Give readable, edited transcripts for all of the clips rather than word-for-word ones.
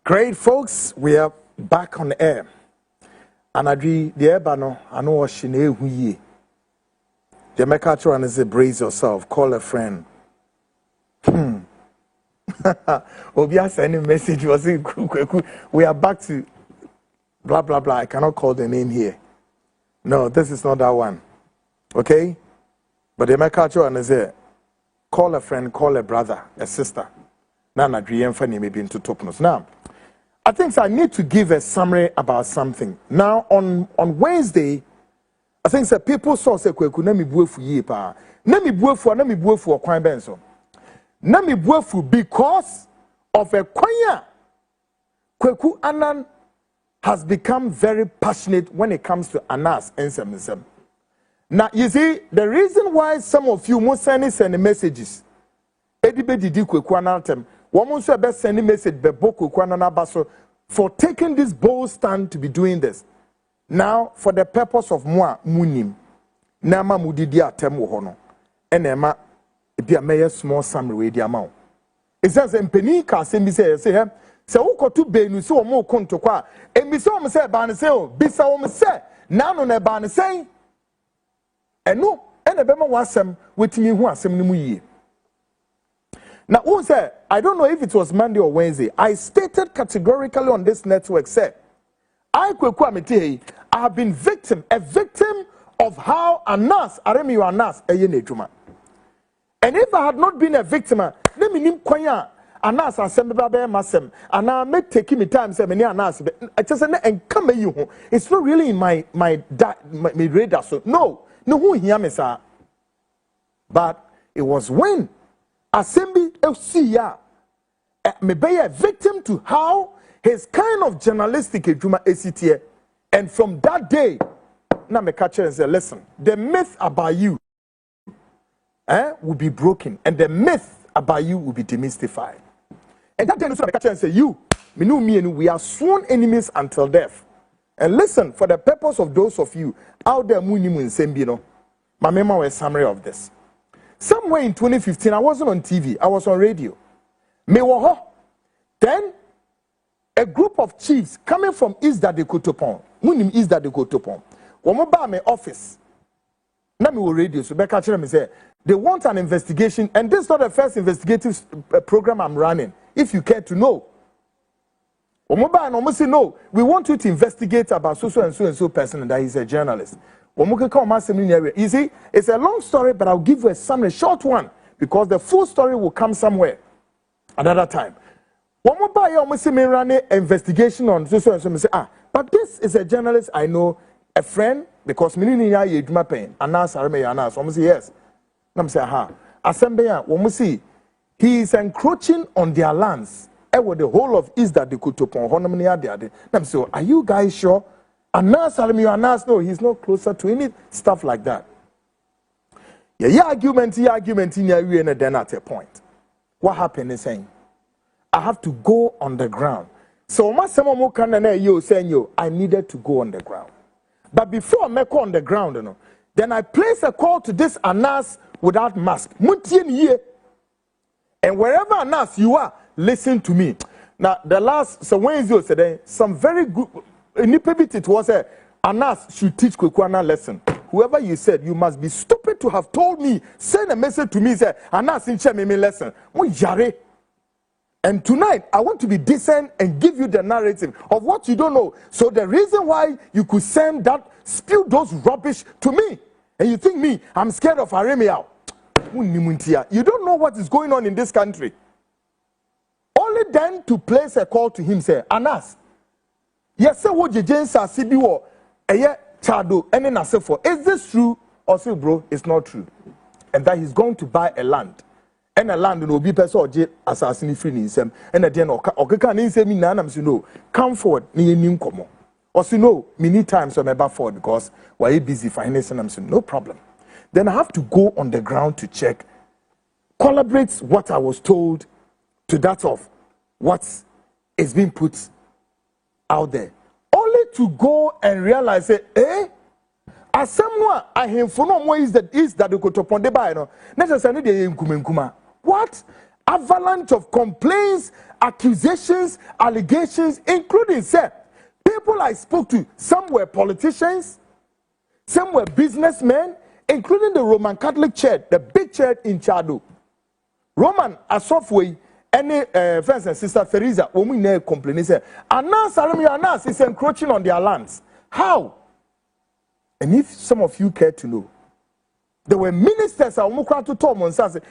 Great, folks. We are back on the air. And I the air I know what she knew who ye. The Mekacho and say, brace yourself, call a friend. Obia sending message was in we are back to blah blah blah. I cannot call the name here. No, this is not that one. Okay? But the Mekacho and say, call a friend, call a brother, a sister. Nana Drian Fanny maybe into Topnos. Now, I think I need to give a summary about something. Now, on Wednesday, I think that people saw say kweku na mi buefu yi pa. Na mi buefu okwan benso. Na mi buefu because of a kwanya. Kweku Anan has become very passionate when it comes to Anas and Now, you see, the reason why some of you must send messages. Edibedi di kweku Anan tem. Woman so best sending message be boku Kweku Anan for taking this bold stand to be doing this. Now, for the purpose of moi munim, nama mudidi atem wo hono. Enema ebi ameye small summary di amount. It says empeni ka se mi say se ukotu benu se omo konto kwa emi se omo se ba ne se o bisa omo se na no na ba ne say eno ene be ma wasem wetimi hu asem ni mu yie. Now, who said, I don't know if it was Monday or Wednesday, I stated categorically on this network, said, I have been a victim of how Anas Aremeyaw Anas eyenejuma. And if I had not been a victim, let me name kwanya Anas asembe masem, and I may take me time say many Anas. I just say and come you. It's not really in my radar. So no who hear me sir. But it was when Assembly FCA may be a victim to how his kind of journalistic ACTA. And from that day, now me catch and say, listen, the myth about you will be broken, and the myth about you will be demystified. And that day, I catch and say, you, me know me and we are sworn enemies until death. And listen, for the purpose of those of you out there, Munimu and Sembino, my memo was a summary of this. Somewhere in 2015, I wasn't on TV, I was on radio. Then, a group of chiefs coming from East Dadekotopon, Munim East Dadekotopon, Womoba my office. Nami wo radio, so Becca me say, they want an investigation, and this is not the first investigative program I'm running, if you care to know. Womoba and almost say, no, we want you to investigate about so and so person, and that he's a journalist. You see, it's a long story, but I'll give you a summary, short one, because the full story will come somewhere another time. One more by almost me running investigation on so and say, but this is a journalist I know, a friend, because Minina Yedma Pain, Anas Aremeyaw Anas. Almost yes. I'm say, Assembly, when we see he is encroaching on their lands, with the whole of East Dadekotopon, Honomania de. I'm saying, are you guys sure? Anas Aremeyaw Anas, no, he's not closer to any stuff like that. Yeah, argument in your and then at a point. What happened is saying, I have to go on the ground. So I needed to go on the ground. But before I go on the ground, then I place a call to this Anas without mask. And wherever Anas you are, listen to me. Now the last Wednesday today, some very good. It was a Anas should teach Kweku Anan lesson. Whoever you said, you must be stupid to have told me, send a message to me, say, Anas in me lesson. And tonight, I want to be decent and give you the narrative of what you don't know. So the reason why you could send that, spew those rubbish to me, and you think me, I'm scared of Aremeyaw. You don't know what is going on in this country. Only then to place a call to him, say, Anas, yes, sir, what you James are CBO, a year chado, and then I say for, is this true? Or say, bro, it's not true. And that he's going to buy a land. And a land will be person or assassin free in him. And at the end, or can say me, Nanam, you know, come forward, near Nim Como. Or so, no, many times I'm about forward because we're busy financing them, so no problem. Then I have to go on the ground to check, collaborate what I was told to that of what is being put out there, only to go and realize as someone I have for no more is that Dadekotopon de Baino necessarily the Nkumenkuma. What? avalanche of complaints, accusations, allegations, including, say, people I spoke to, some were politicians, some were businessmen, including the Roman Catholic Church, the big church in Chado. Roman Asofwe, any friends and sister Teresa, women ne complaining say, Anas Aremeyaw Anas is encroaching on their lands. How? And if some of you care to know, there were ministers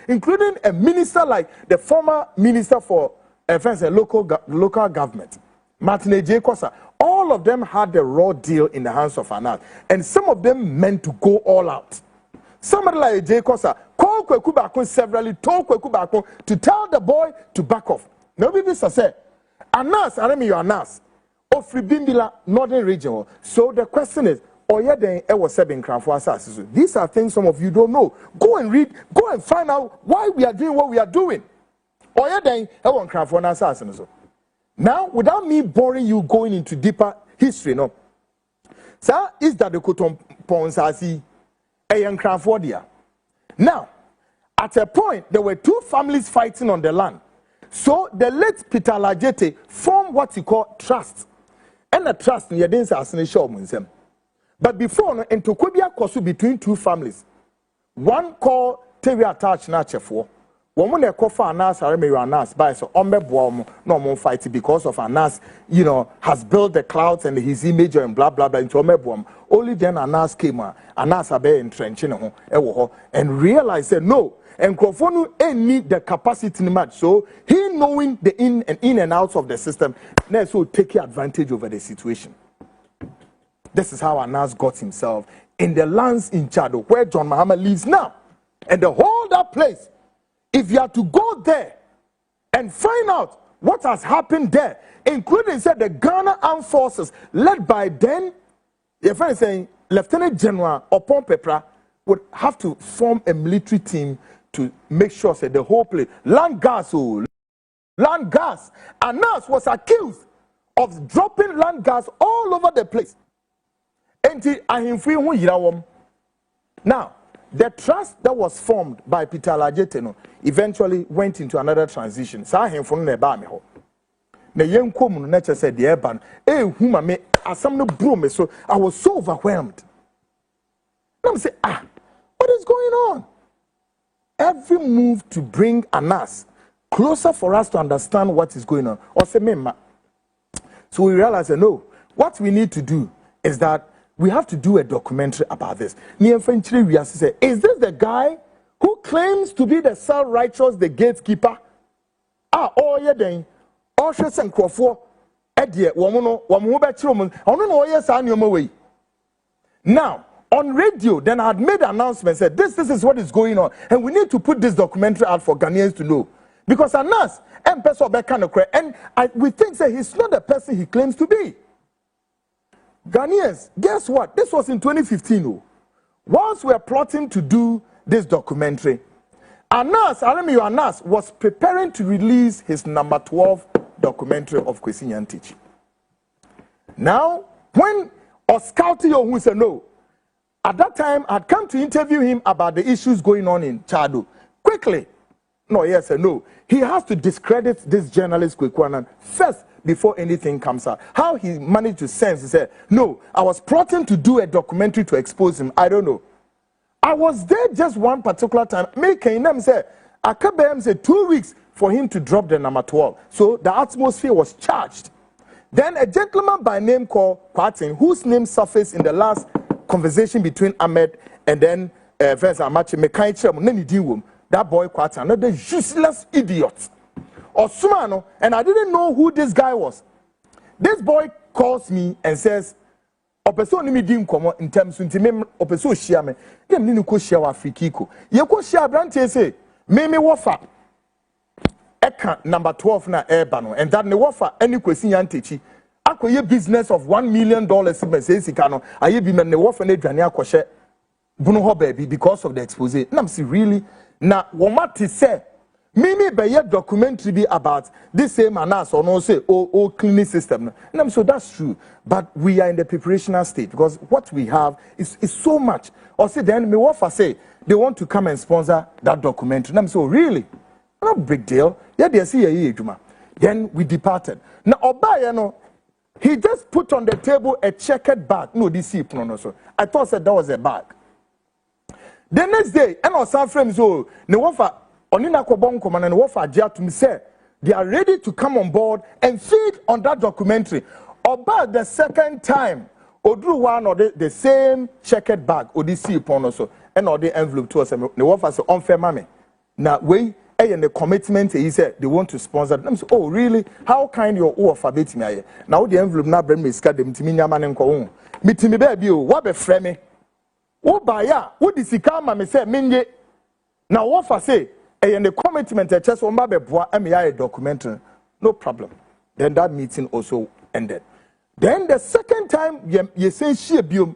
including a minister like the former minister for local government, Martin J. Kosa. All of them had the raw deal in the hands of Anas, and some of them meant to go all out. Somebody like J. Kosa called Kweku Bakun severally, told Kweku Bakun to tell the boy to back off. Nobody said, Anas Aremeyaw Anas of Bimbila Northern Region. So the question is, these are things some of you don't know. Go and read, go and find out why we are doing what we are doing. Now, without me boring you going into deeper history, no. Sir, is that the Koton Ponsasi a now, at a point, there were two families fighting on the land. So the late Peter Lajete formed what he called trust. And the trust in Yadin's assassination. But before, in Tokobia Kosu between two families, one called Terry Attach Nachefo, one they call for Anas Aremeyaw Anas, by so no more fighting because of Anas, has built the clouds and his image and blah blah blah into Omebwam. Only then Anas came, Anas Abe entrenching and realized that no, and Krofonu need the capacity much. So he knowing the in and outs of the system, so take advantage over the situation. This is how Anas got himself in the lands in Chado, where John Muhammad lives now. And the whole that place, if you are to go there and find out what has happened there, including said the Ghana Armed Forces, led by then, your friend is saying, Lieutenant General Opon Pepra would have to form a military team to make sure that the whole place, land gas. Anas was accused of dropping land gas all over the place. Now, the trust that was formed by Peter Lajete eventually went into another transition. So I was so overwhelmed. And I'm saying, what is going on? Every move to bring Anas closer for us to understand what is going on. So we realized that no, what we need to do is that we have to do a documentary about this. Is this the guy who claims to be the self-righteous, the gatekeeper? Now, on radio, then I had made an announcement, said this is what is going on, and we need to put this documentary out for Ghanaians to know. Because Anas, and we think that he's not the person he claims to be. Ghanaians, guess what? This was in 2015. Whilst we were plotting to do this documentary, Anas Aremeyaw Anas was preparing to release his number 12 documentary of Kwesi Nyantakyi. Now, when Oscar who said no, at that time I'd come to interview him about the issues going on in Chado. Quickly, no, yes and no. He has to discredit this journalist Kwekwanan first before anything comes out. How he managed to sense, he said, no, I was plotting to do a documentary to expose him. I don't know. I was there just one particular time. Making them say, I kept say 2 weeks for him to drop the number 12. So the atmosphere was charged. Then a gentleman by name called Kwatin, whose name surfaced in the last conversation between Ahmed and then Vince Amache, that boy Kwatin, another useless idiot. Osumano, and I didn't know who this guy was. This boy calls me and says, Opeso ni mi di nkomo in terms of intimate Opeso share me. Dem ni ko share wa frikiko. Ye ko share branch say, me wofa. Eka number 12 na airba and that ne wofa any Kwesi Nyantakyi. Akoye business of $1 million say sika no. Aye bi me ne wofa na adwane akɔhye bunu ho baby because of the expose. Na am say really na womati say Mimi be documentary be about this same Anas or no say cleaning system. And so that's true. But we are in the preparational state because what we have is so much. Or say then me what say they want to come and sponsor that documentary. And so really, no big deal. Yeah, they see a juma. Then we departed. Now, Obaya, no, he just put on the table a checkered bag. No, this is no, so. I thought that was a bag. The next day, and on some frames, oh, no wafa, onina kobon command and wafa jia to me say they are ready to come on board and feed on that documentary. About the second time, Odru one or the same checkered bag, or this see upon also, and or the envelope to us, and the wafa so unfair mammy. Now, we and the commitment he said they want to sponsor them. So, oh, really? How kind your offer bit me? Now the envelope now bring me scad them to me man and co. Meet me baby, what be frame? Oh, by ya, what is he come and say, Minye? Now, what I say, and the commitment at chess on Babe Bois, a documentary, no problem. Then that meeting also ended. Then the second time, you say she abuse,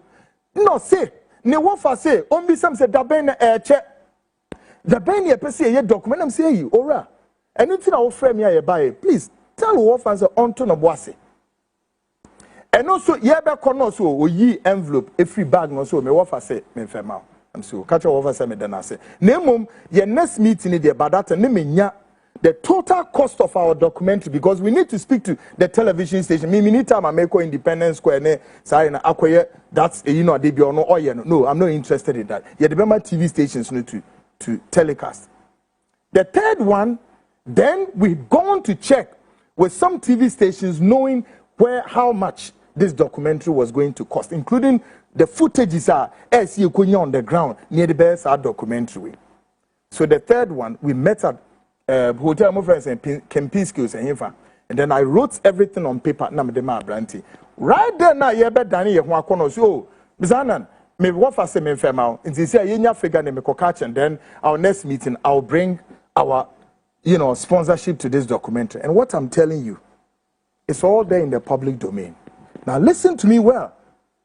no, say, ne what I say, only some said that ben a check. The ben ye per se, document, I'm saying, ora. Anything I will frame here by, please tell what fans on to no boise. And also, ye be kono so o yi envelope every bag no so me wofa say me fema am so catch wofa say me den ase na mum ye next meeting dey about that ne menya the total cost of our documentary because we need to speak to the television station me need time I make Independence Square ne say na akoye that's you know dey be ono oye no I'm not interested in that ye the Bema TV stations no to telecast. The third one, then we've gone to check with some TV stations knowing how much this documentary was going to cost, including the footages are as you on the ground near the best documentary. So the third one, we met at hotel my friends and Kempinski's and then I wrote everything on paper. Right there now, you bet Danny so Bizanan, me what I say me fema. And they say you figure me catch and then our next meeting I'll bring our sponsorship to this documentary. And what I'm telling you, it's all there in the public domain. Now listen to me well.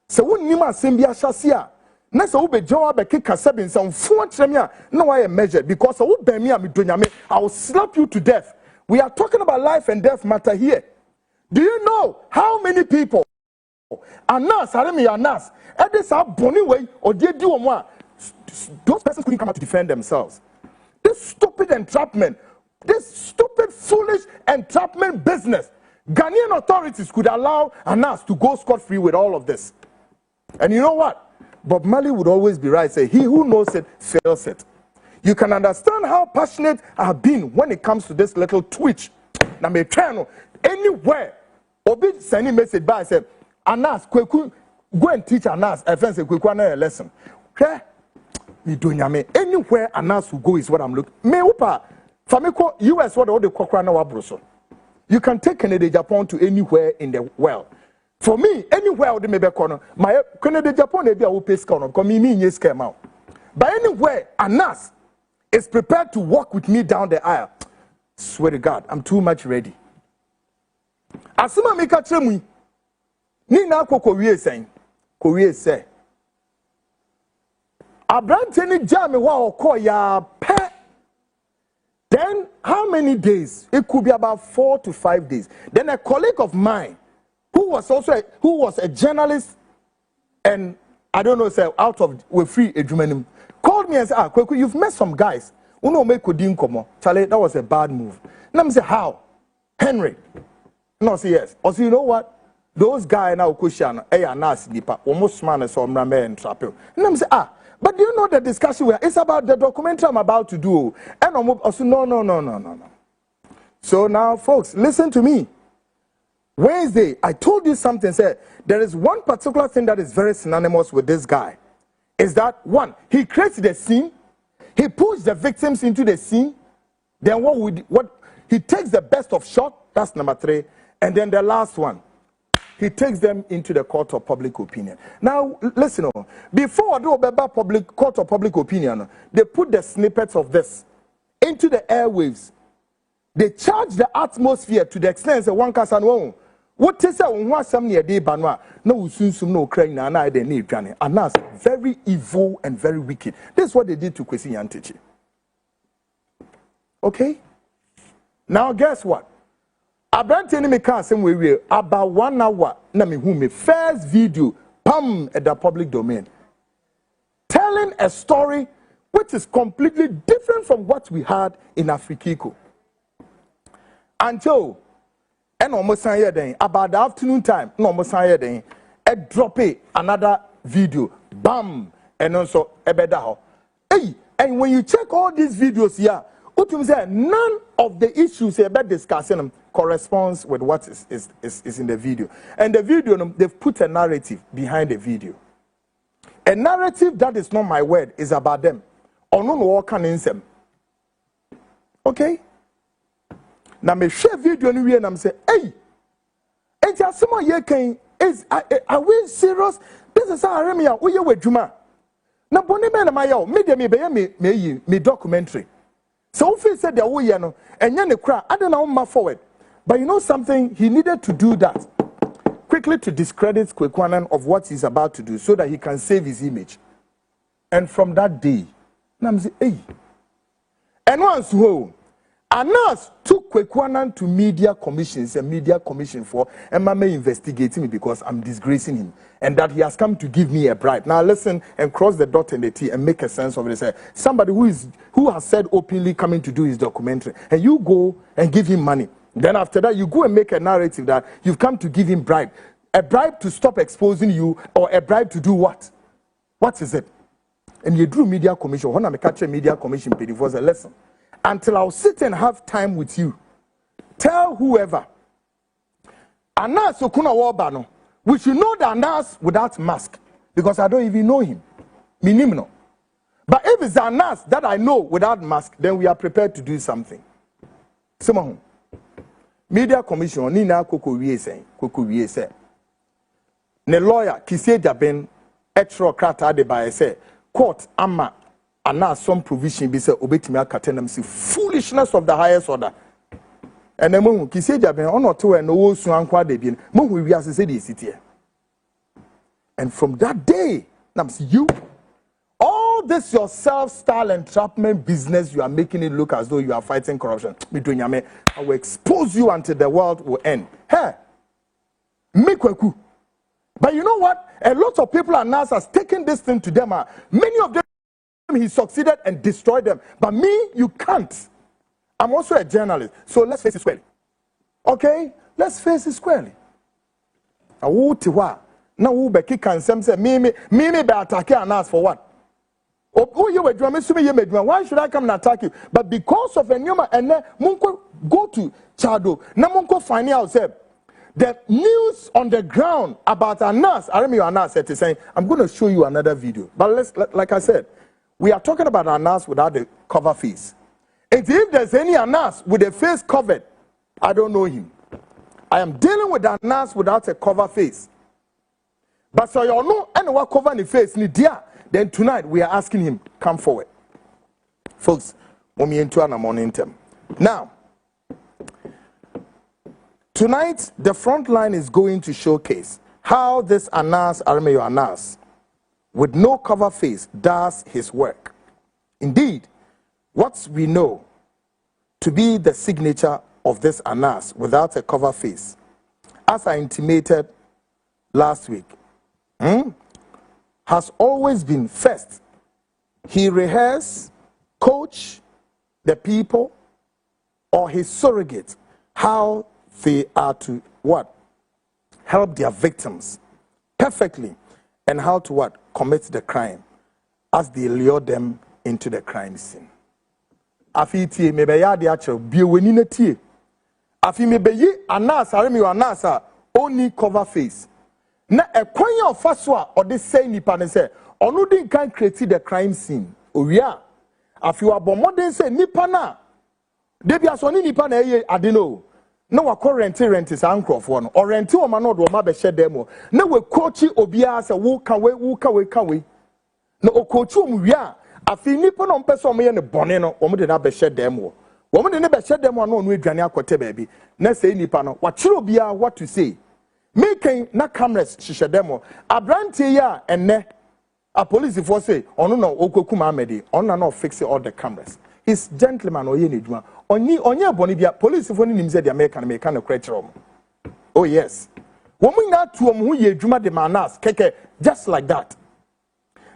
So when you must send a shasia, next I will be job a kick a seven some 4 tremia. No, I am measured because I will bear me I will slap you to death. We are talking about life and death matter here. Do you know how many people Anas Aremeyaw Anas and this are bonny way or did do one? Those persons couldn't come out to defend themselves. This stupid entrapment, this stupid, foolish entrapment business. Ghanaian authorities could allow Anas to go scot-free with all of this. And you know what? Bob Marley would always be right, say, he who knows it, fails it. You can understand how passionate I've been when it comes to this little twitch. Now, me try anywhere, Obi send a message by, say, Anas, go and teach Anas, a friend say, a lesson. Okay? Anywhere Anas will go is what I'm looking. Me upa, famiko US what all the Kokrana wabroso. You can take Canada, Japan to anywhere in the world. For me, anywhere the maybe corner, my Canada, Japan, maybe I will pay corner. Come me yes came out. But anywhere, Anas is prepared to walk with me down the aisle. Swear to God, I'm too much ready. Asuma meka tremu. Ni na ko Korea saying. Korea say. Abrante ni jam wa oko ya pe. Then, how many days? It could be about 4 to 5 days. Then a colleague of mine, who was a journalist, and I don't know, say out of with free edumanim, called me and said, Kweku, you've met some guys. Uno make kodin komo. Charlie, that was a bad move. And I say, how? Henry. No, say yes. Also, you know what? Those guys now question, Anas nipa, almost man as some rame and trapel. And I say, but do you know the discussion it's about the documentary I'm about to do? And I'm also no. So now, folks, listen to me. Wednesday, I told you something. Said there is one particular thing that is very synonymous with this guy. Is that one? He creates the scene. He pushes the victims into the scene. Then what? He takes the best of shot. That's number 3. And then the last one. He takes them into the court of public opinion. Now, listen, before I do a court of public opinion, they put the snippets of this into the airwaves. They charge the atmosphere to the extent that one can say, what is it? Some near day banwa no soon no crying and I they need Johnny. And that's very evil and very wicked. This is what they did to Kwesi Nyantakyi. Okay? Now guess what? Abrante me can say we about 1 hour na me who me first video at the public domain telling a story which is completely different from what we had in Afrikiko. Until and almost about the afternoon time, no almost a drop another video, bam, and also ebedaho. Hey, and when you check all these videos here, none of the issues about discussing them corresponds with what is in the video. And the video, they've put a narrative behind the video. A narrative that is not my word is about them. Or no walk in them. Okay? Now me share video ni and I'm say, hey, and just someone here can is are we serious? This is Aremeyaw. We with Juma. Now boni me na mayo me documentary. So if he said that we no and yan cry, I don't know forward. But you know something, he needed to do that quickly to discredit Kwekwanan of what he's about to do so that he can save his image. And from that day, I'm saying, hey. And once who Anas took Kwekwanan to media commissions, a media commission for MMA investigating me because I'm disgracing him. And that he has come to give me a bribe. Now listen and cross the dot and the T and make a sense of it. Say, somebody who has said openly coming to do his documentary, and you go and give him money. Then after that, you go and make a narrative that you've come to give him bribe. A bribe to stop exposing you, or a bribe to do what? What is it? And you drew media commission. When I catch a media commission, it was a lesson. Until I'll sit and have time with you. Tell whoever. Anas Okuna Wabano. We should know the Anas without mask. Because I don't even know him. Minimum. But if it's Anas that I know without mask, then we are prepared to do something. Someone. Media commission, Nina Koko Wie say. Ne lawyer, Kise Jaben, Etro Krata de Baye say, court, Ama, Anas some provision be say, Obetimia Katenam see foolishness of the highest order. And then Mungu, Kise Jaben, on or two and no Suankwa de Bien, Mungu, we are to say this city. And from that day, Nams, you, all this your self-style entrapment business, you are making it look as though you are fighting corruption. I will expose you until the world will end. Hey, Mikweku. But you know what? A lot of people are now taking this thing to them. Many of them, he succeeded and destroyed them. But me, you can't. I'm also a journalist. So let's face it squarely. Okay? Let's face it squarely. Now, who be kick and say, me be attacking Anas for what? Why should I come and attack you? But because of a new and then Munko go to Chado. Now Munko find out say the news on the ground about Anas Aremeyaw Anas said saying, I'm going to show you another video. But like I said, we are talking about Anas without the cover face. And if there's any Anas with a face covered, I don't know him. I am dealing with Anas without a cover face. But so you know anyone cover the face ni dia. Then tonight we are asking him, come forward. Folks, now, tonight the front line is going to showcase how this Anas Aremeyaw Anas, with no cover face, does his work. Indeed, what we know to be the signature of this Anas without a cover face, as I intimated last week, has always been first. He rehearses, coach the people or his surrogate how they are to what? Help their victims perfectly, and how to what? Commit the crime as they lure them into the crime scene. Afi tie me be ya de acho bi weni na tie. Afi me be yi Anas Aremeyaw Anas only cover face. Na ekwan of faswa or this say nipa ne say onu din kan create the crime scene. Owia afi wa bomodin say nipa na debi asoni nipa na eye ade no. Na wa rent is ankrofo no. Or rent o ma no do ma be hye dem. Na we coach obia say wo ka we. Na o coach o mu wia afi nipa no mpese o me ne bone no, o mu de na be hye dem wo. Wo mu de ne be hye dem no no aduane akote baabi. Na say nipa no wa kire obia what to say. Making na cameras shisha demo. Abranti ya ene a police force say ono no okokuma amedi ono na fix all the cameras. He's gentleman oye ni djuma. Onye boni bia police for ni nimse dia make no kretrom. Oh yes. Womu na tu omu ye djuma de manas keke just like that.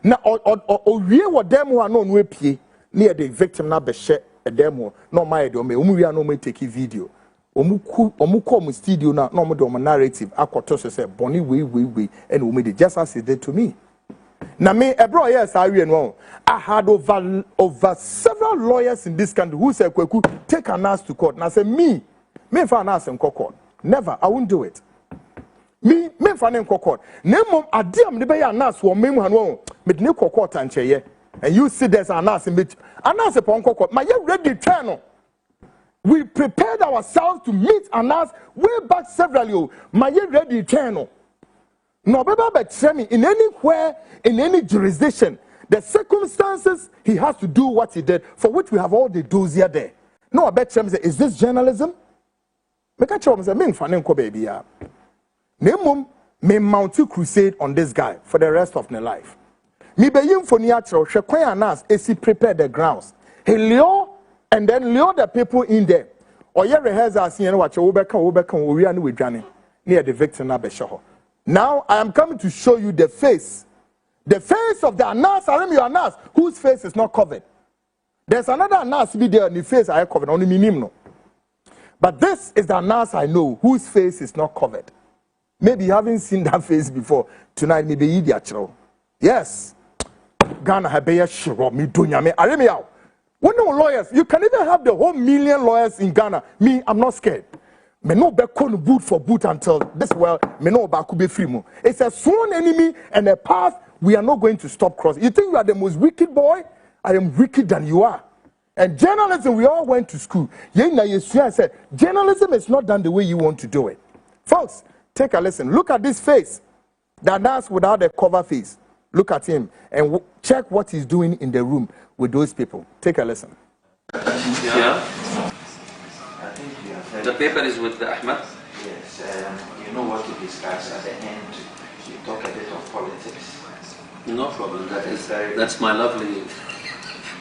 na o wie wo dem ho na onu apie na the victim na be hye e dem ho na o ma de o me omu wi na o take video omu come studio na omu de omu narrative akoto so say boni we and omu de just as he did to me. Na me ebro yes I no I had over several lawyers in this country who said Kweku take Anas to court. And I said me for Anas in court. Never, I won't do it. Me for name court. Name adiam de be Anas wo me hanu me ne court and che and you see there's Anas in bit Anas upon court. My ready turn. We prepared ourselves to meet Anas way back several years. My ready turn. No, but me in anywhere, in any jurisdiction, the circumstances he has to do what he did, for which we have all the dossier there. No, I bet me say, is this journalism? Me catch him say, me fanen ko baby ya. Me mount a crusade on this guy for the rest of my life. Me be him for niatro. She kwen Anas is he prepared the grounds. He lure and then lure the people in there. Or ye rehearsal seeing what you obeka we are no with near the victim na be show. Now I am coming to show you the face of the Anas Aremeyaw Anas whose face is not covered. There's another Anas be there in the face I covered only minimum. But this is the Anas I know whose face is not covered. Maybe you haven't seen that face before. Tonight maybe you actually. Yes. Ghana have sure me dunya me Aremeyaw. We no lawyers. You can even have the whole million lawyers in Ghana. Me, I'm not scared. Me no be con boot for boot until this well. Me no ba could be free mo. It's a sworn enemy and a path we are not going to stop crossing. You think you are the most wicked boy? I am wicked than you are. And journalism, we all went to school. I said, journalism is not done the way you want to do it. Folks, take a listen. Look at this face. That Anas without a cover face. Look at him and check what he's doing in the room with those people. Take a listen. Yeah. The paper is with the Ahmed? Yes, you know what to discuss at the end. You talk a bit of politics. No problem. That's my lovely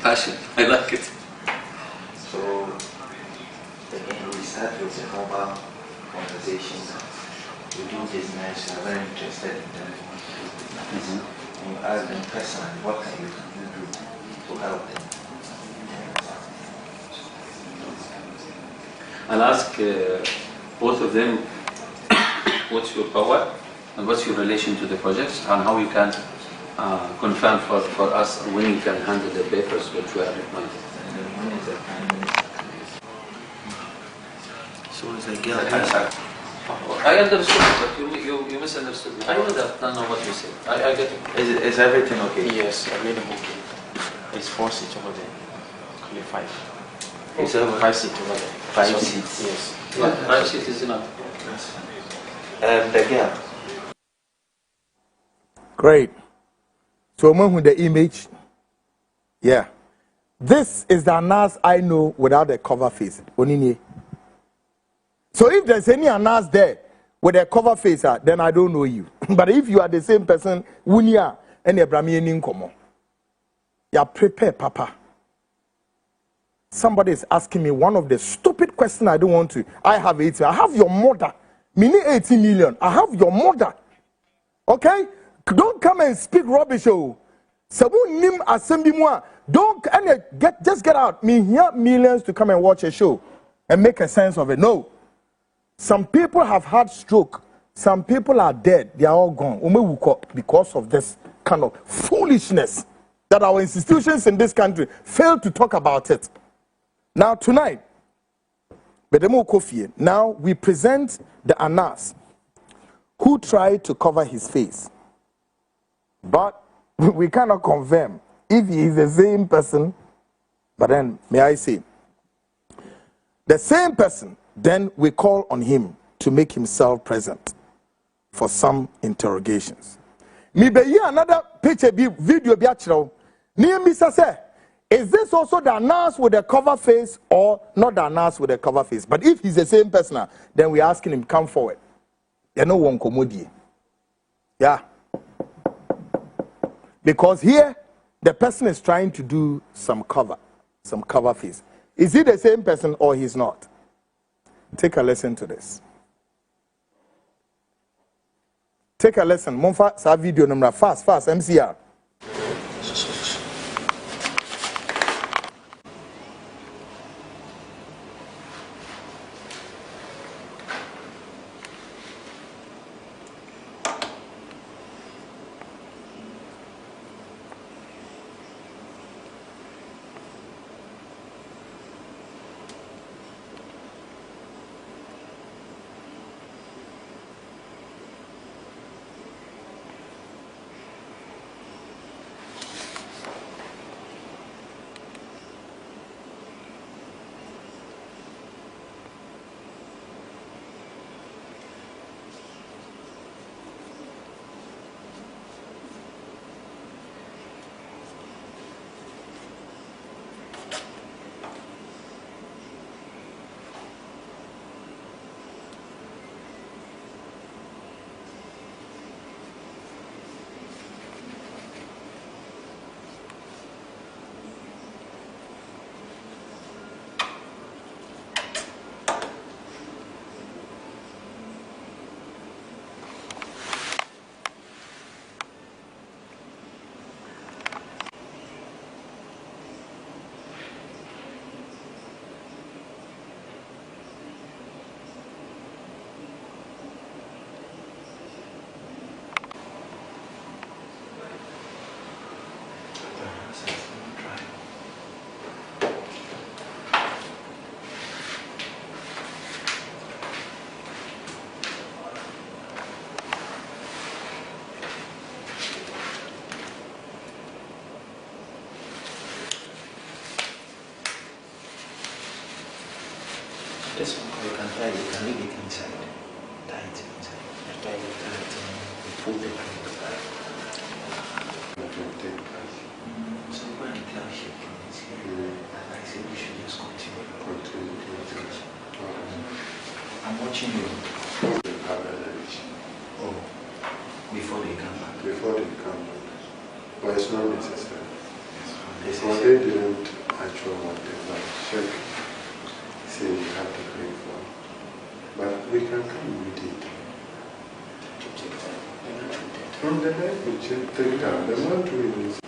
passion. I like it. So, again, we start with a normal conversation. We do business, we are very interested in them. And you ask them personally, what can you do to help them? I'll ask both of them what's your power and what's your relation to the projects and how you can confirm for us when you can handle the papers which we are requiring. So it's a girl. I understood, but you misunderstood me. I know that, I know what you said. I get it. Is everything okay? Yes, I made a booking. It's 4 seats over there. Only 5. It's over 5 seats over there. 5 seats? Yes. Yeah, 5 seats is enough. The girl. Great. So with the image. Yeah. This is the Anas I know without a cover face. Onini. So if there's any Anas there with a cover face, then I don't know you. But if you are the same person, Wunia and Abrahamian Incomo, you are prepared, Papa. Somebody is asking me one of the stupid questions I don't want to. I have 18. I have your mother. Mini 18 million. I have your mother. Okay? Don't come and speak rubbish. Oh. Don't just get out. Me here millions to come and watch a show and make a sense of it. No. Some people have had stroke. Some people are dead. They are all gone. Because of this kind of foolishness that our institutions in this country fail to talk about it. Now tonight, now we present the Anas who tried to cover his face. But we cannot confirm if he is the same person. But then, may I say, the same person, then we call on him to make himself present for some interrogations. Me be another picture video be actual. Near me say, is this also the Anas with a cover face or not the Anas with a cover face? But if he's the same person, then we're asking him come forward. You know one commodity. Yeah. Because here the person is trying to do some cover face. Is he the same person or he's not? Take a listen to this. Take a listen. Monfa sa video number fast MCR. after you can leave it inside. Tie it inside. After you tie it, you pull the pin to that. So go and tell shaking his head. And I said we should just continue. I'm watching you. Oh, before they come back. Before they come back. But it's not necessary. Because they didn't actually want it, like check, say we have to pay for it. But we can come with it. From the night we check, take down. The one doing is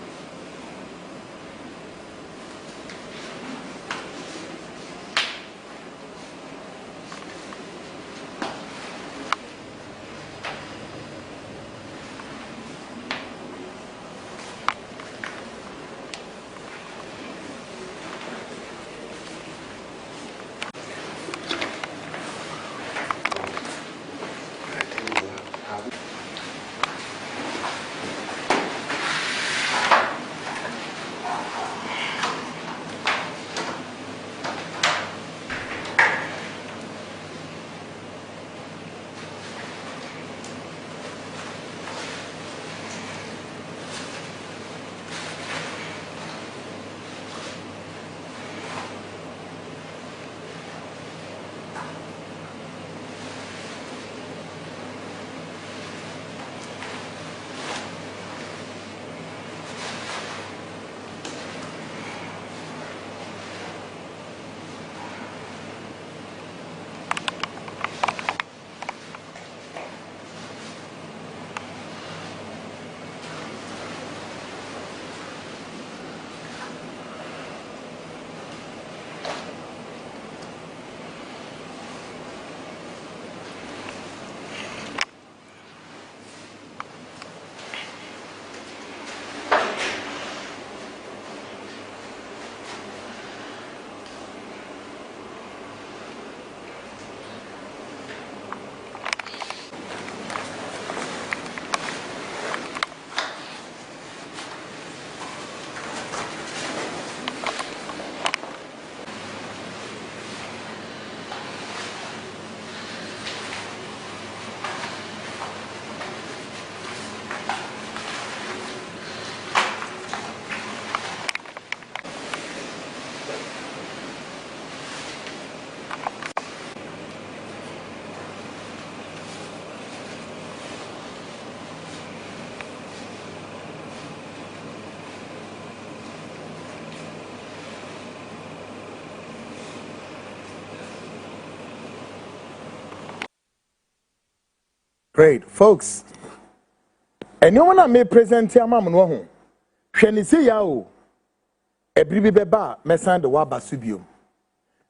Great, folks. Anyone that may present your mom no home. Shenisi yao. Ebribi beba mesan de waba subium.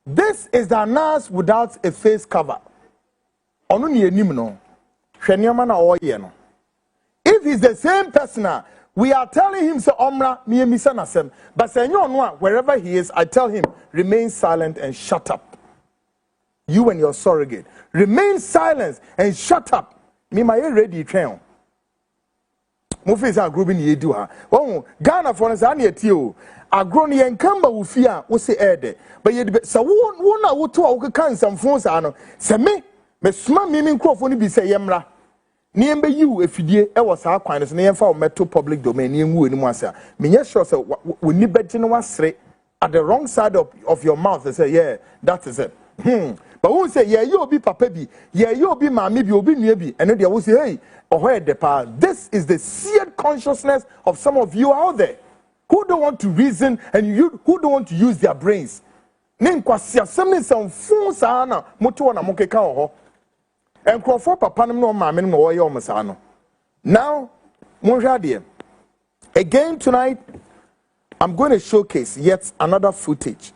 This is the Anas without a face cover. Onu ni enim no. Hweniama na oye no. If he's the same person, we are telling him say omra mi emisa nasem. But say no wherever he is, I tell him remain silent and shut up. You and your surrogate, remain silent and shut up. Me my ready train. Mufis are grouping ye do her. Oh, Ghana for us, I need you. A grown young Kamba will fear, we say Ede. But yet, so one would talk can some phones. I know. Say me smart meaning crop only be say Yemra. Near you, if you did, I was our kindness, near for metal public domain, near woo in Massa. Me, yes, sure, so we need better than one straight at the wrong side of your mouth. They say, yeah, that is it. But who say, yeah, you'll be papa be, yeah, you'll be mammy, you'll be nearby, and then they will say, hey, or where the power. This is the seared consciousness of some of you out there who don't want to reason and you who don't want to use their brains. Name kwasia semne some phones ana moto na mokeka ho. Encroachment papa no maame no wo ye omsano. Now, monjade. Again tonight, I'm going to showcase yet another footage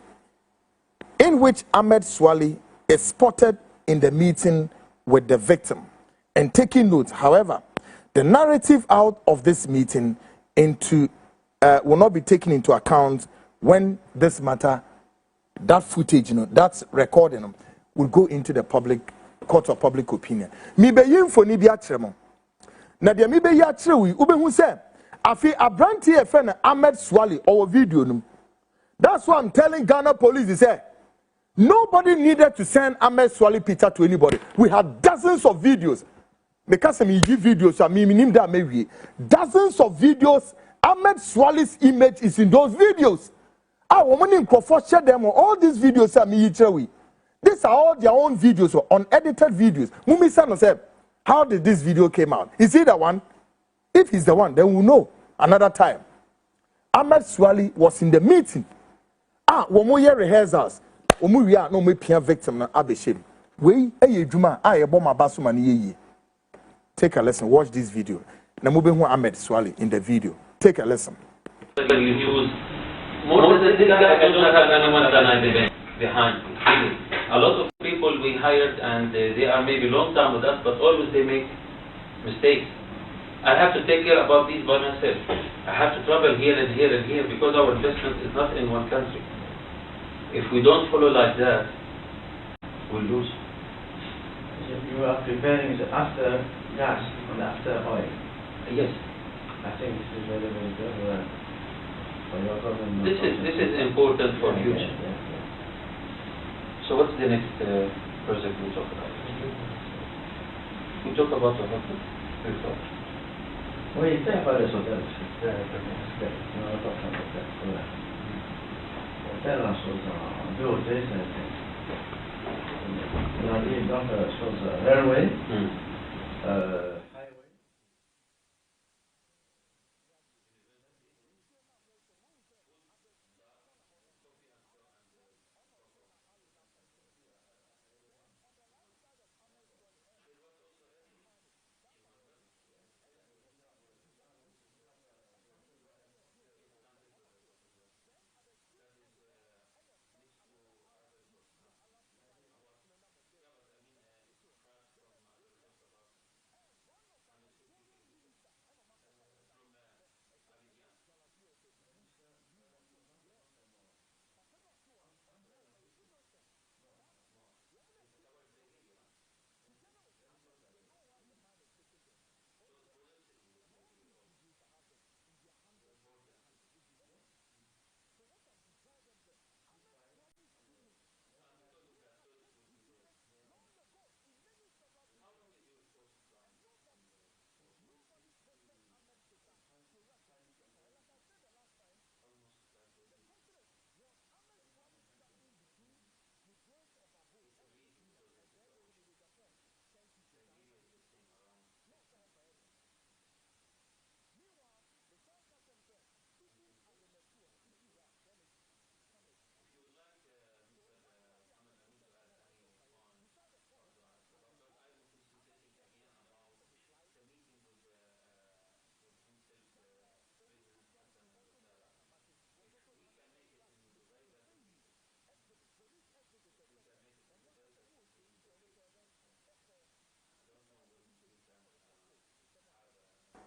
in which Ahmed Swali is spotted in the meeting with the victim and taking notes. However, the narrative out of this meeting will not be taken into account when this matter, that footage, that recording will go into the public court of public opinion. Mi be yinfo ni bi akyeremo. Na de mi be ya kyerɛ wi hu sɛ afi abranti e fe na Ahmed Swali or video num. That's why I'm telling Ghana police say Nobody needed to send Ahmed Swali picture to anybody. We had dozens of videos. Because I give videos, I mean that maybe dozens of videos. Ahmed Swali's image is in those videos. Our woman in Crawford share them on all these videos. These are all their own videos or unedited videos. Mumi San said, how did this video came out? Is he the one? If he's the one, then we'll know another time. Ahmed Swali was in the meeting. When we hear rehearsals, when we are no me peer victim na abeshim. We juma bomba basumani ye. Take a lesson. Watch this video. Namube Ahmed Swali in the video. Take a lesson. More than this guy, I don't have anyone behind. A lot of people we hired and they are maybe long time with us, but always they make mistakes. I have to take care about these by myself. I have to travel here and here and here because our investment is not in one country. If we don't follow like that, we'll lose. You are preparing the after gas and after oil. Yes. I think this is very, very good for your government. This is important for future. Yeah. So what's the next project we talk about? We talk about the hotel. Oui, c'est pas les hôtels. C'est la chose en deux hôtels, on a dit donc la chose railway, highway.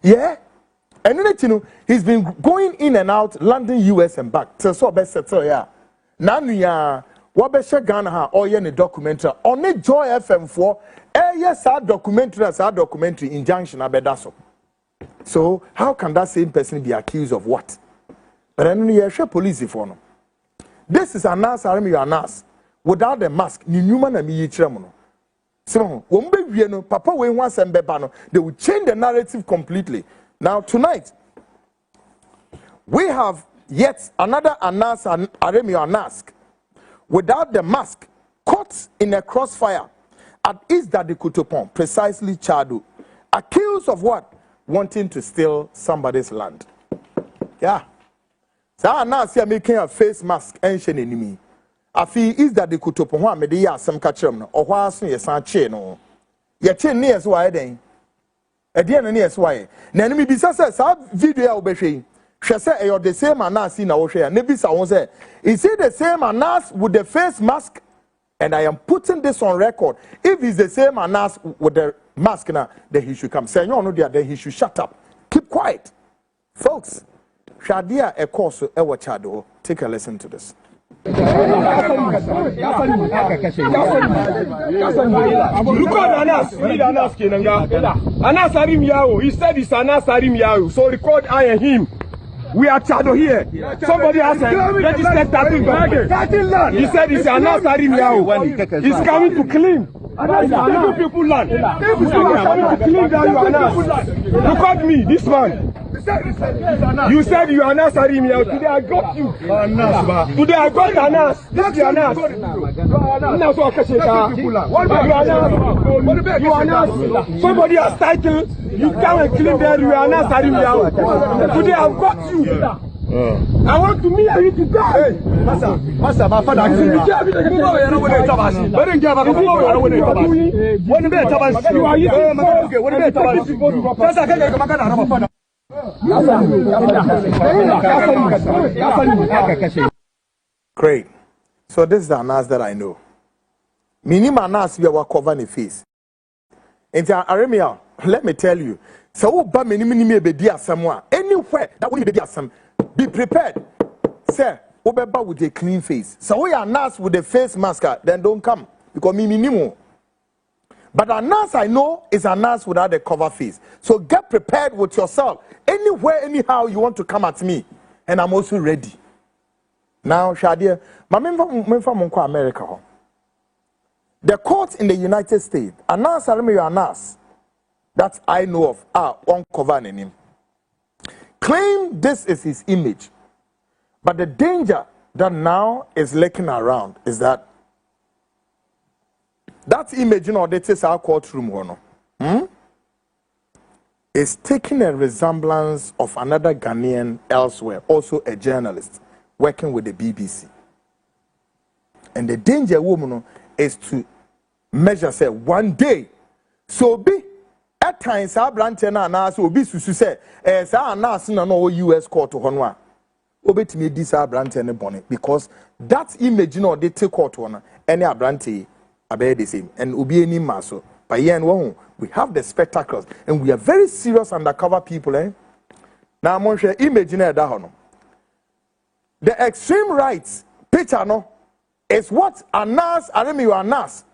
Yeah? And then he's been going in and out, London, US and back. So best settle, yeah. Now, Wabesha Ghana or any documentary on a Joy FM4. Yes, our documentary injunction abedaso. So how can that same person be accused of what? But then you share police for no. This is Anas Aremeyaw Anas without the mask. Ni nyuma na mi yichiramono. So when Papa we want they will change the narrative completely. Now tonight we have yet another Anas Aremeyaw Anas without the mask, caught in a crossfire at East Dadikutopon, precisely Chadu, accused of what? Wanting to steal somebody's land. Yeah. So Anas here making a face mask ancient enemy. Afi East Dadikutopon wa me de ya asem ka kyerem no. Ohwa aso ye san che no. Ye che ne yeso wa den. Ede ne yeso wa ye. Na enemy bi say sa video ya obehwe. Hwe say e the same Anas na wo hwe ya. Ne bi sa won say, is it the same Anas with the face mask? And I am putting this on record. If he's the same Anas with the mask now, then he should come. Say no there, then he should shut up. Keep quiet. Folks, Shadia a course e watch Chado. Take a listen to this. Look at Anas. Read Anas Kenanga. Anas Aremeyaw. He said it's Anas Aremeyaw. So record I and him. We are Chado here. Somebody has registered 13 land. He said it's Anas Aremeyaw. He's coming to claim. Anas is people land. If you are coming to claim that you are Anas, look at me, this man. You said you are Anas Aremeyaw. Today I got you. Today I got Anas. This is Anas. You are Anas. Somebody has title. You come and claim that you are Anas Aremeyaw. Today I've got you. I want to meet you to die. Master, my father. You are Great. So this is the Anas that I know. Minimum Anas we are covering the face. And Aremeyaw, let me tell you. So ba minimum be dia somewhere. Anywhere that will be dia some. Be prepared. Sir, obeba with a clean face. So we are Anas with a face mask, then don't come. Because me minimum. But Anas I know is Anas without a cover face. So get prepared with yourself. Anywhere, anyhow you want to come at me. And I'm also ready. Now, Shadia, my member from America. The courts in the United States, Anas Aremeyaw Anas, that I know of, are uncovering him. Claim this is his image. But the danger that now is lurking around is that image, you know, that is our courtroom, is taking a resemblance of another Ghanaian elsewhere, also a journalist, working with the BBC. And the danger, woman, is to measure, say, one day. So be at times, our branch and Anas will be to say, as our Anas in no US court to Honwa. Obey to me, this our branch and bonnet, because that image, you know, they take court one, any abranty, about the same, and Ubi any maso. By year and one, we have the spectacles, and we are very serious undercover people, eh? Now, I'm going to imagine that honor. The extreme right picture, no, is what Anas Aremeyaw Anas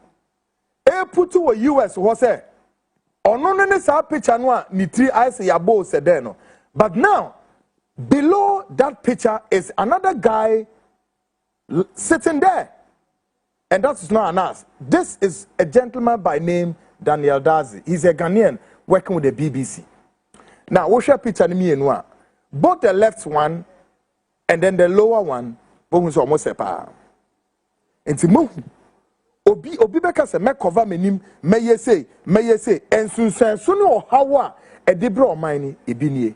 put to a US was a ononene sa picture no ni three eyes yabo said no. But now below that picture is another guy sitting there, and that is not Anas. This is a gentleman by name Daniel Dazi. He's a Ghanaian working with the BBC. Now we share picture me and both the left one and then the lower one both almost separate. And obi beka se me cover menim meye say and sunsun no hawa e debra omani ebinie.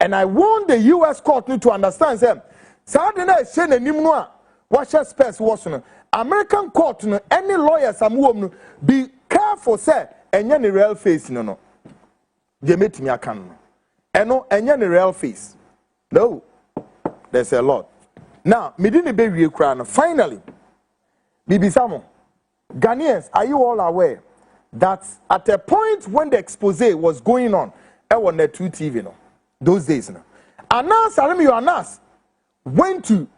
And I want the US court to understand them. Sa de na she nanim no a what share space was no American court no any lawyers amwom no be careful say enye ne real face no je metimi aka no eno enye ne real face. No, there's a lot. Now me didn't be wie kra no finally Bibisamo, Ghanaians, are you all aware that at a point when the expose was going on the 2 TV, no, those days, no, Anas Aremeyaw Anas went to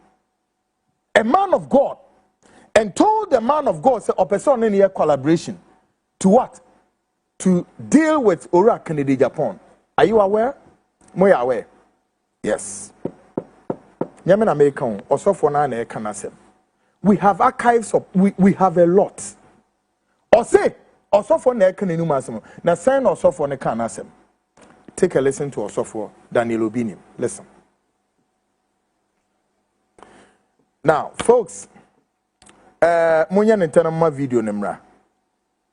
a man of God and told the man of God, say, a person in here collaboration to what? To deal with Ora Kennedy Japan. Are you aware? More aware? Yes. Yamen American also for na kanasem. We have archives of we have a lot. Or say also for na kan enum na sign also for na kan asem. Take a listen to also for Daniel Obinim. Listen. Now, folks, Munya Nintanama video Nimra.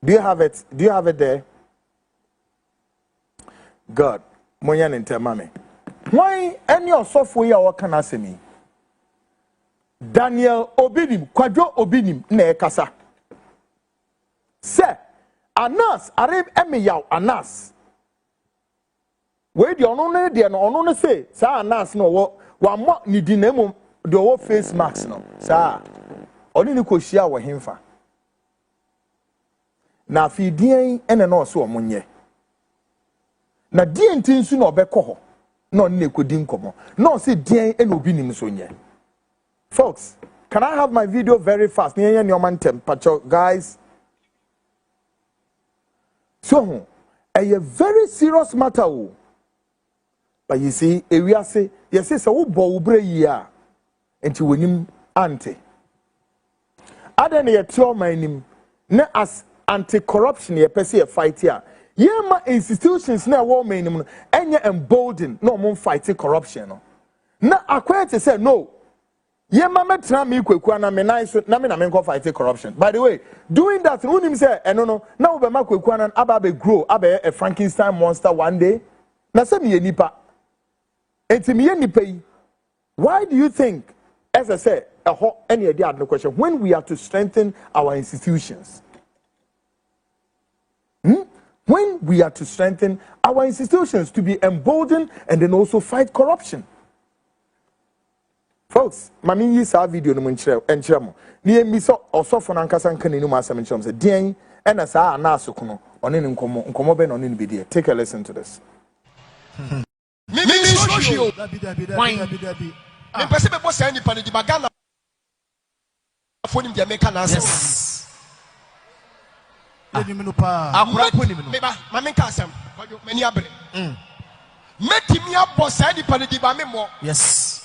Do you have it? Do you have it there? God, Munya Nintamame. Why any also for ya what can asemi? Daniel Obinim, Quadro Obinim, ne kasa. Say, Anas Aremeyaw Anas. Where the onone de no onone say, sa Anas no wa mo ni di nemu de wo face mask no. Sa oni ni ko hia wo hemfa. Na afidien ene no so omonye. Na die ntinsu no obekọ ho. No ne kodi nkomo. No say dien ene Obinim so nye. Folks, can I have my video very fast? Guys. So, a very serious matter. But you see, we are say, yes say wo bo ubre yi a enti wonim ante adan ye tio manim na as anti-corruption ye pese ye fight here. Yema institutions na wo manim no enye embolden no mo fight corruption no. Na akwete say no. Yema metra me kwaku na me nice na me fight corruption. By the way, doing that unim say no na wo be ma kwaku na aba be grow aba a Frankenstein monster one day. Na say me nipa. Enti me nipa yi. Why do you think as I say any idea no question when we are to strengthen our institutions? When we are to strengthen our institutions to be emboldened and then also fight corruption. Folks, mami yi sa video no enchire mo. Ni emi so osofo na nkasa nka nenu ma asem enchire mo se den e na sa Anas kono one ne nkomo be na one ne be there. Take a listen to this. Me social. Dabi. Me pese be boss any pan di bagana phone dia make na answer. Me ba mama nka asem. Mani abre. Metimi aboss any pan di ba me mo. Yes.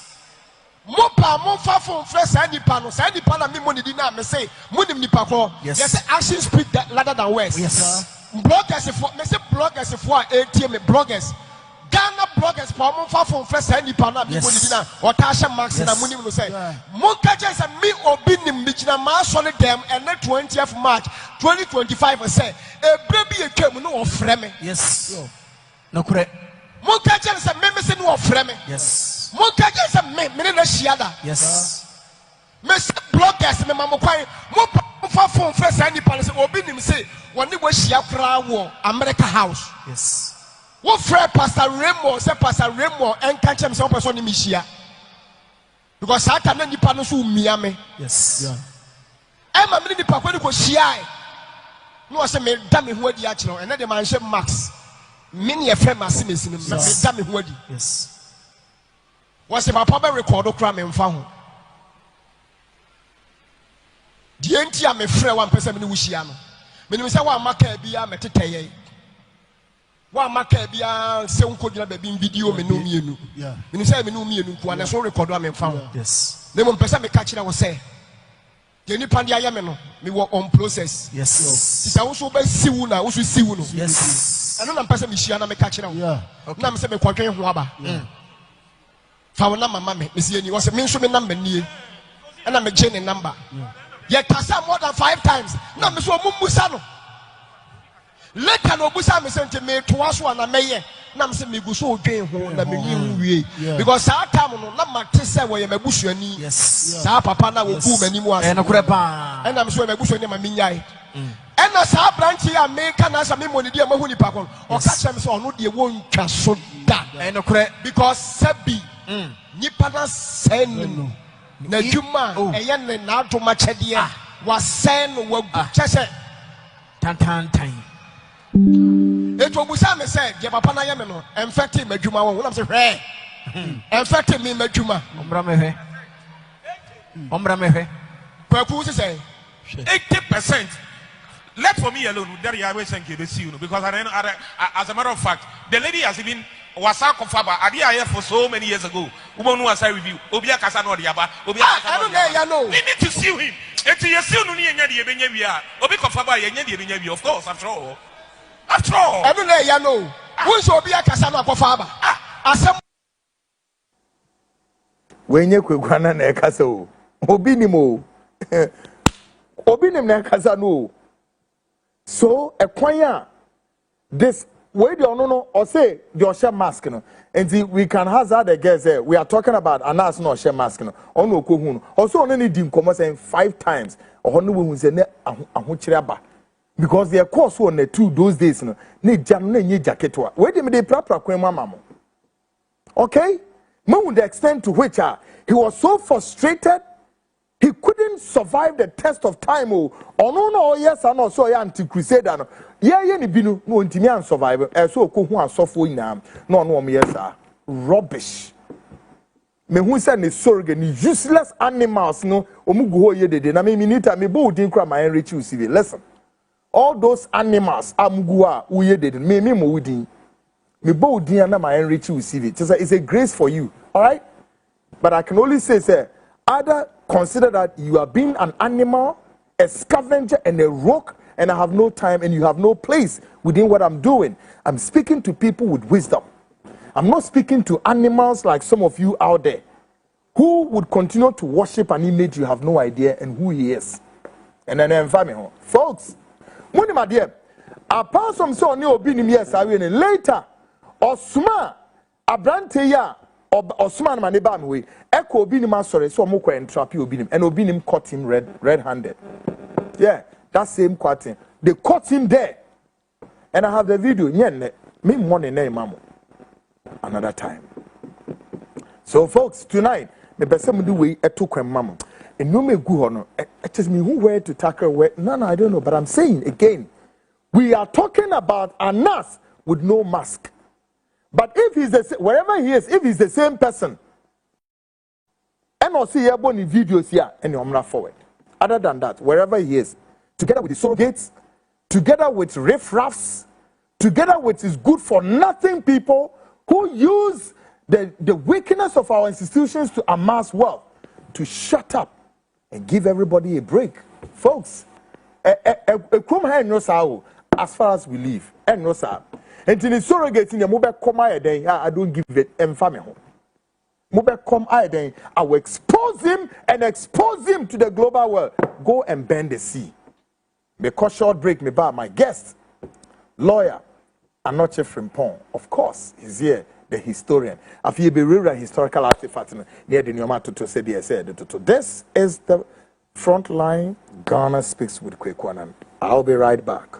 Mopa mon fa fon frɛ saa nipa no saa nipa na me mo ne di na me say mo nim nipa ko yes actions speak louder than words. Yes. Bloggers for me say bloggers for ATM bloggers Ghana bloggers for mon fa fon frɛ saa nipa na me mo ne di na ɔta hye max na mo nim no say mon ka je say me obi nim bi gina ma so ne dem and 20th March 2025 say ebre bi etwam no ɔfrɛ me. Yes. No correct. Mon ka je say me say no ɔfrɛ me. Yes. Monka just a me na shiada. Yes. Me bloggers me mama kwai mo fa phone fresh any policy obi nim say woni wo shia kra wo America house. Yes. Wo frɛ Pastor Raymond say Pastor Raymond enka chem say person ni shia. Because aka na nipa no so umia me. Yes. Yeah. Emma me nipa kwani ko shia. No say me da me ho adi a kire and na de man hye max. Me ne ye frɛ masimesi me da me ho adi. Yes. Was a papa record crime in found. The entire me friend 1 person in Wishiano. When we say one market be a metataye. One market be a sound code baby video me no me. Yeah. When you say me no me and one so record I'm found. Yes. The one person me catch it I was say. The new pandia yameno me work on process. Yes. It's also be siwuna, also siwuno. Yes. I know I'm person me shiana me catch it out. Yeah. Okay. Now me say me kwadwen ho aba. Fauna mama me see any was me show me number nie and I'm a Jenny number. Yeah, kasa more than 5 times. Na me so mumusa no. Later no busa me sent me to us one na meye. Na me say me go so odwen ho na me nwi wie. Because that time no na ma te say we me busuani. Yes. Sa papa na wo ku mani mu ase. No kure pa. And I'm so me busuani ma me nyai. And na sa branch here me kan na sa me money dia ma hu nipa kon. O ka chem so no de won twa so da. No kure because sabi nipa na sen na juma eye ne na adoma chede wa sen wa chese tan eto busa me say je papa na ye me no infect me adwuma won na say hwe infect me adwuma ombra me hwe kwaku say 80%. Let for me alone. There you are waiting to see you because as a matter of fact, the lady has even was Faba. I here for so many years ago. Woman who was I review. Obia Casano Diaba. I know. We need to see him. It's a still no near the Benyavia. Obiko Faba, Yenny, of course, after all. After all, I don't know. Who's Obia Casano Faba? Asam. When you could run an ecaso, Obinimo Obinim Casano. So a choir this way the no or say the share mask no and we can hazard a guess we are talking about Anas no share mask no on no kohun also only dim come saying 5 times or no we say ahochireba because their course on the 2 those days no need jam na nye jacket wa we dey prapra kwen mama okay mo the extent to which he was so frustrated. He couldn't survive the test of time. Oh, no, yes, I know. So, yeah, anti-crusader. No, yeah, ni binu no intimi and survive. So, ko hu asofo ina. No, yes, sir. Rubbish. Me hu say ne sorge ni useless animals. No, omu go ye dede. Na me minita me bo din kra my enrich you see. Listen, all those animals amugua uye dede. Me mo udin. Me bo din na my enrich you see. It's a grace for you All right? But I can only say, either consider that you are being an animal, a scavenger, and a rogue, and I have no time and you have no place within what I'm doing. I'm speaking to people with wisdom. I'm not speaking to animals like some of you out there who would continue to worship an image you have no idea and who he is. And then family, folks, money my dear, apart from so new obinim yes I will later Osuma Abranteya or Osman Manebam we echo obinim sorry so moko entrap obinim and obinim caught him red-handed. Yeah, that same quarting. They caught him there. And I have the video. Me money name mamo. Another time. So folks, tonight, the best thing do we took a mamo. And no me go on. It is me who where to tackle where. No, I don't know. But I'm saying again, we are talking about Anas with no mask. But if he's the wherever he is, if he's the same person, and I'll see your videos here, and you're not forward. Other than that, wherever he is, together with the surrogates, together with riffraffs, together with his good-for-nothing people who use the weakness of our institutions to amass wealth, to shut up and give everybody a break. Folks, as far as we live, and no sir. And in the surrogates in the mobile come I don't give it and family home. Mobile come I will expose him and expose him to the global world. Go and bend the sea. Because short break me by my guest, lawyer, Anoche Frimpong. Of course, he's here, the historian. I feel be real historical artifact near the Nyoma to say this is the Frontline Ghana Speaks with Kwekwanan. I'll be right back.